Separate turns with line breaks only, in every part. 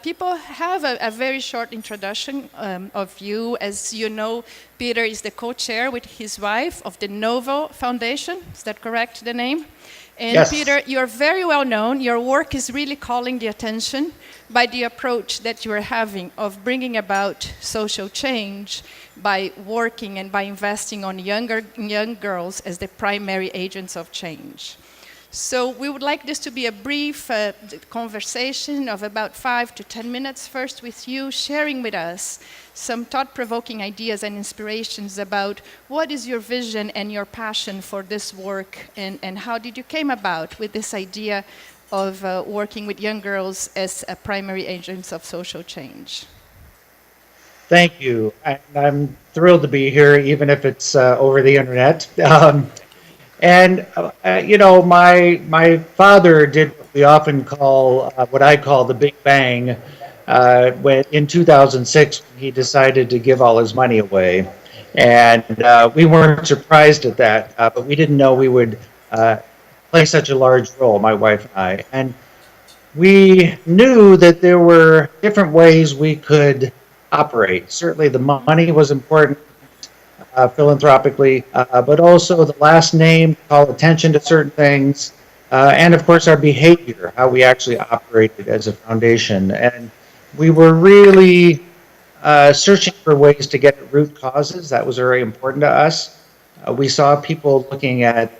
People have a very short introduction of you. As you know, Peter is the co-chair with his wife of the Novo Foundation. Is that correct, the name? And
Yes.
Peter, you're very well known. Your work is really calling the attention by the approach that you are having of bringing about social change by working and by investing on young girls as the primary agents of change. So we would like this to be a brief conversation of about 5 to 10 minutes, first with you sharing with us some thought-provoking ideas and inspirations about what is your vision and your passion for this work, and how did you came about with this idea of working with young girls as primary agents of social change.
Thank you. I'm thrilled to be here, even if it's over the internet. My father did what we often call, what I call the Big Bang, when in 2006, he decided to give all his money away. And we weren't surprised at that, but we didn't know we would play such a large role, my wife and I. And we knew that there were different ways we could operate. Certainly the money was important, philanthropically, but also the last name, call attention to certain things, and of course our behavior, how we actually operated as a foundation. And we were really searching for ways to get at root causes. That was very important to us. We saw people looking at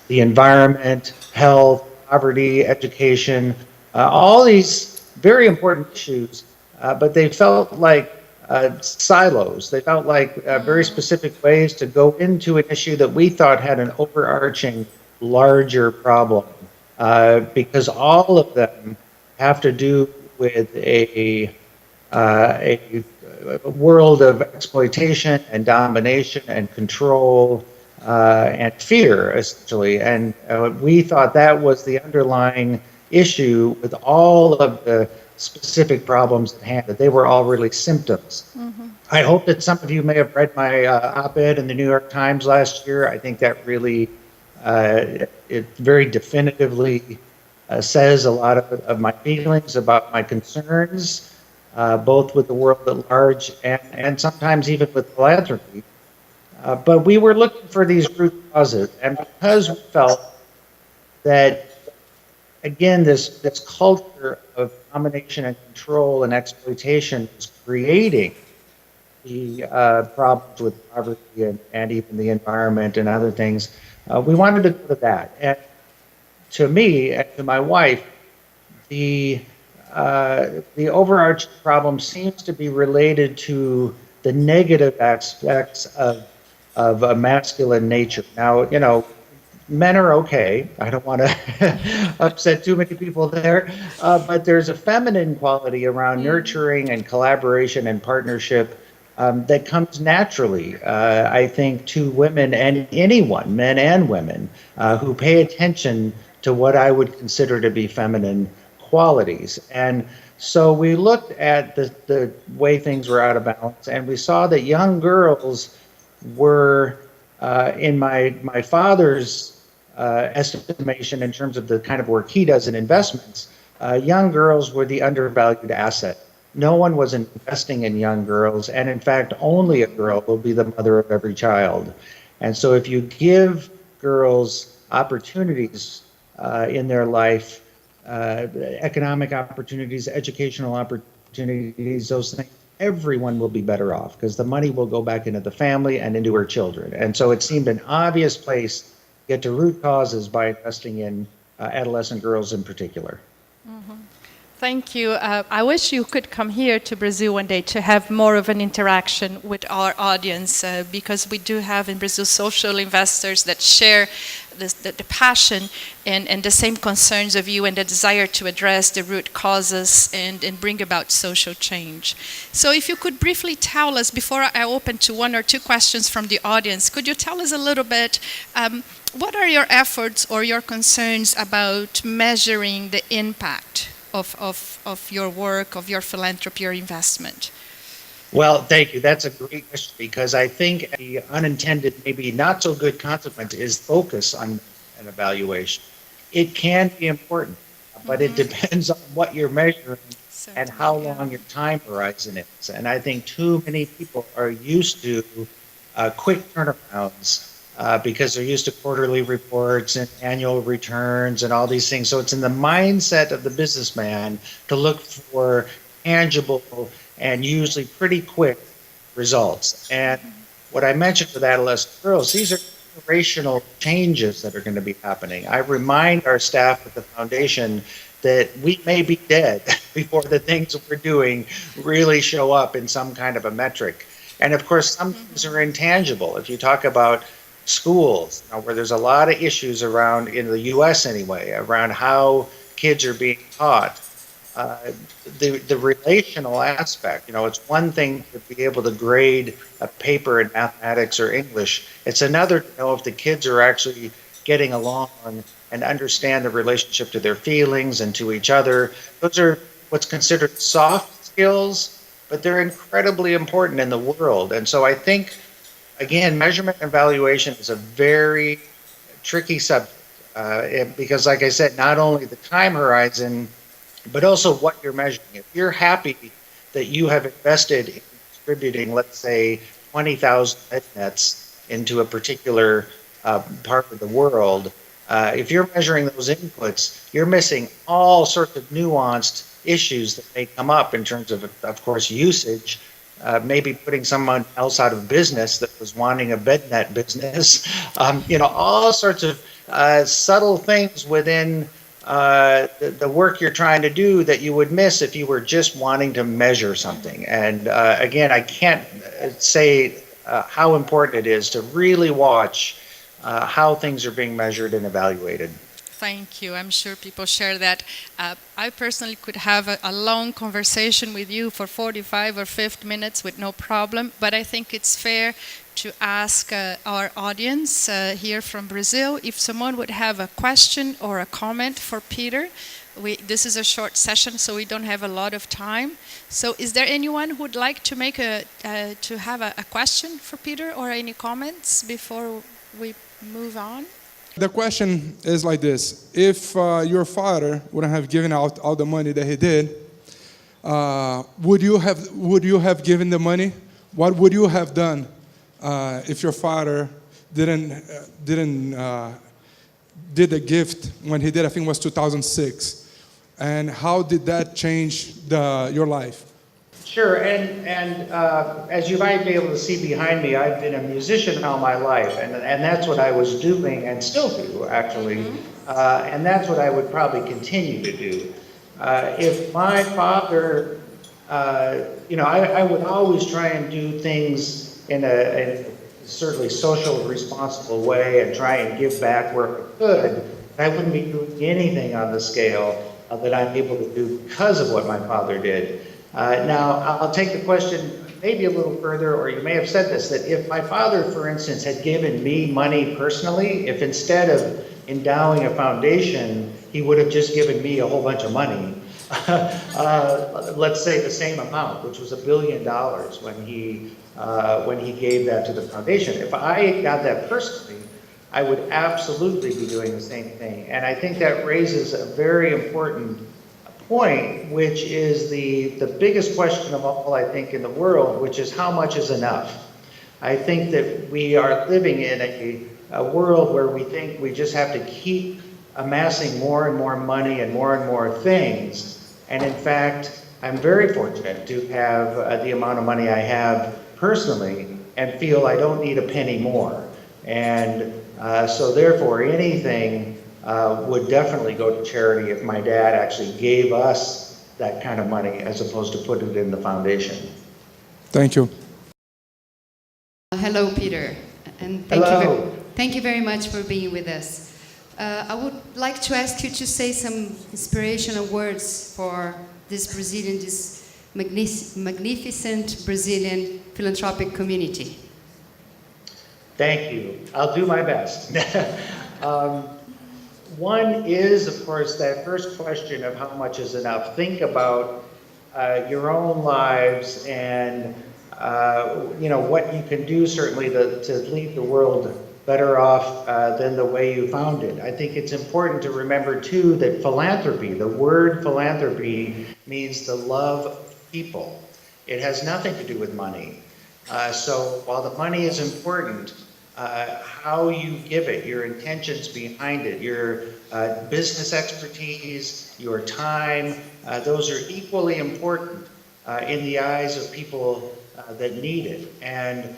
the environment, health, poverty, education, all these very important issues, but they felt like silos. They felt like very specific ways to go into an issue that we thought had an overarching, larger problem, because all of them have to do with a world of exploitation and domination and control and fear, essentially. And we thought that was the underlying issue with all of the specific problems at hand, that they were all really symptoms. Mm-hmm. I hope that some of you may have read my op-ed in the New York Times last year. I think that really, it very definitively says a lot of my feelings about my concerns, both with the world at large and sometimes even with philanthropy. But we were looking for these root causes, and because we felt that, again, this culture of domination and control and exploitation is creating the problems with poverty and even the environment and other things, we wanted to go to that. And to me and to my wife, the overarching problem seems to be related to the negative aspects of a masculine nature. Now, men are okay. I don't want to upset too many people there, but there's a feminine quality around nurturing and collaboration and partnership that comes naturally, I think, to women and anyone, men and women, who pay attention to what I would consider to be feminine qualities. And so we looked at the way things were out of balance, and we saw that young girls were, in my father's estimation in terms of the kind of work he does in investments, young girls were the undervalued asset. No one was investing in young girls, and in fact, only a girl will be the mother of every child. And so if you give girls opportunities in their life, economic opportunities, educational opportunities, those things, everyone will be better off because the money will go back into the family and into her children. And so it seemed an obvious place to get to root causes by investing in adolescent girls in particular.
Mm-hmm. Thank you. I wish you could come here to Brazil one day to have more of an interaction with our audience, because we do have in Brazil social investors that share the passion and the same concerns of you and the desire to address the root causes and bring about social change. So if you could briefly tell us, before I open to one or two questions from the audience, could you tell us a little bit, what are your efforts or your concerns about measuring the impact of your work, of your philanthropy, your investment?
Well, thank you. That's a great question, because I think the unintended, maybe not so good consequence is focus on an evaluation. It can be important, but it depends on what you're measuring and
Certainly,
how
yeah.
long your time horizon is. And I think too many people are used to quick turnarounds because they're used to quarterly reports and annual returns and all these things. So it's in the mindset of the businessman to look for tangible and usually pretty quick results. And what I mentioned with adolescent girls, these are generational changes that are going to be happening. I remind our staff at the foundation that we may be dead before the things we're doing really show up in some kind of a metric. And of course, some things are intangible. If you talk about schools, where there's a lot of issues around, in the US anyway, around how kids are being taught, the relational aspect, it's one thing to be able to grade a paper in mathematics or English. It's another to know if the kids are actually getting along and understand the relationship to their feelings and to each other. Those are what's considered soft skills, but they're incredibly important in the world. And so I think, again, measurement and evaluation is a very tricky subject because, like I said, not only the time horizon, but also what you're measuring. If you're happy that you have invested in distributing, let's say, 20,000 med nets into a particular part of the world, if you're measuring those inputs, you're missing all sorts of nuanced issues that may come up in terms of course, usage, maybe putting someone else out of business that was wanting a bed net business, all sorts of subtle things within the work you're trying to do that you would miss if you were just wanting to measure something. And again, I can't say how important it is to really watch how things are being measured and evaluated.
Thank you. I'm sure people share that. I personally could have a long conversation with you for 45 or 50 minutes with no problem, but I think it's fair to ask our audience here from Brazil if someone would have a question or a comment for Peter. This is a short session, so we don't have a lot of time. So is there anyone who would like to make to have a question for Peter or any comments before we move on?
The question is like this. If your father wouldn't have given out all the money that he did, would you have given the money? What would you have done if your father did the gift when he did? I think it was 2006. And how did that change your life?
Sure, and as you might be able to see behind me, I've been a musician all my life, and that's what I was doing and still do, actually, and that's what I would probably continue to do. If my father, I would always try and do things in a certainly social, responsible way and try and give back where I could. I wouldn't be doing anything on the scale that I'm able to do because of what my father did. Now, I'll take the question maybe a little further, or you may have said this, that if my father, for instance, had given me money personally, if instead of endowing a foundation, he would have just given me a whole bunch of money, let's say the same amount, which was $1 billion when he gave that to the foundation. If I got that personally, I would absolutely be doing the same thing. And I think that raises a very important point, which is the biggest question of all, I think, in the world, which is how much is enough? I think that we are living in a world where we think we just have to keep amassing more and more money and more things. And in fact, I'm very fortunate to have the amount of money I have personally and feel I don't need a penny more. And so therefore, anything would definitely go to charity if my dad actually gave us that kind of money as opposed to put it in the foundation.
Thank you.
Hello, Peter, and thank you very much for being with us. I would like to ask you to say some inspirational words for this magnificent Brazilian philanthropic community.
Thank you. I'll do my best. One is, of course, that first question of how much is enough. Think about your own lives and what you can do, certainly, to leave the world better off than the way you found it. I think it's important to remember too that philanthropy, the word philanthropy, means the love of people. It has nothing to do with money. So while the money is important, how you give it, your intentions behind it, your business expertise, your time, those are equally important in the eyes of people that need it. And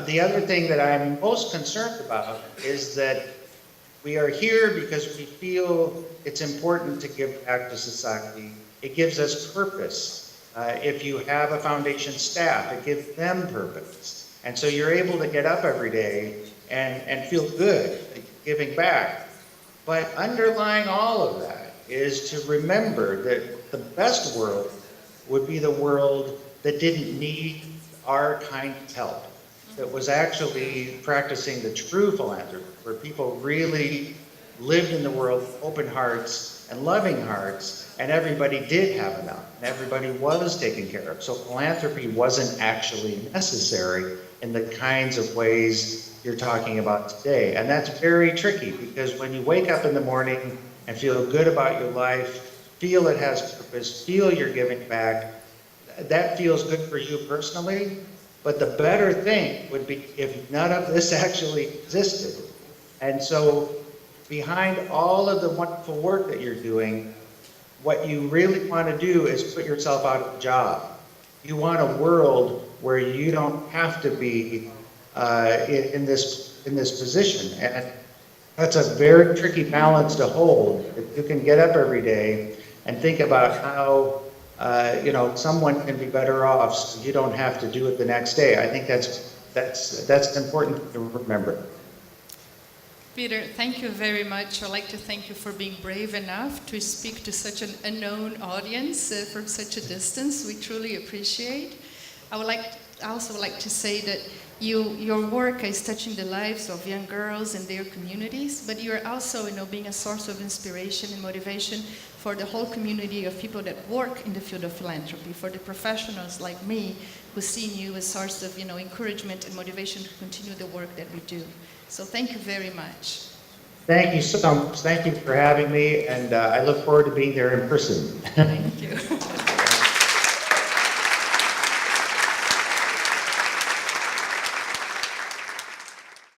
the other thing that I'm most concerned about is that we are here because we feel it's important to give back to society. It gives us purpose. If you have a foundation staff, it gives them purpose. And so you're able to get up every day and feel good giving back. But underlying all of that is to remember that the best world would be the world that didn't need our kind of help, that was actually practicing the true philanthropy, where people really lived in the world with open hearts and loving hearts, and everybody did have enough, and everybody was taken care of. So philanthropy wasn't actually necessary in the kinds of ways you're talking about today. And that's very tricky, because when you wake up in the morning and feel good about your life, feel it has purpose, feel you're giving back, that feels good for you personally. But the better thing would be if none of this actually existed. And so behind all of the wonderful work that you're doing, what you really want to do is put yourself out of a job. You want a world where you don't have to be in this position. And that's a very tricky balance to hold. If you can get up every day and think about how someone can be better off so you don't have to do it the next day. I think that's important to remember.
Peter, thank you very much. I'd like to thank you for being brave enough to speak to such an unknown audience from such a distance. We truly appreciate. I would also like to say that your work is touching the lives of young girls and their communities, but you are also, being a source of inspiration and motivation for the whole community of people that work in the field of philanthropy, for the professionals like me who see in you a source of, encouragement and motivation to continue the work that we do. So thank you very much.
Thank you so much. Thank you for having me, and I look forward to being there in person.
Thank you.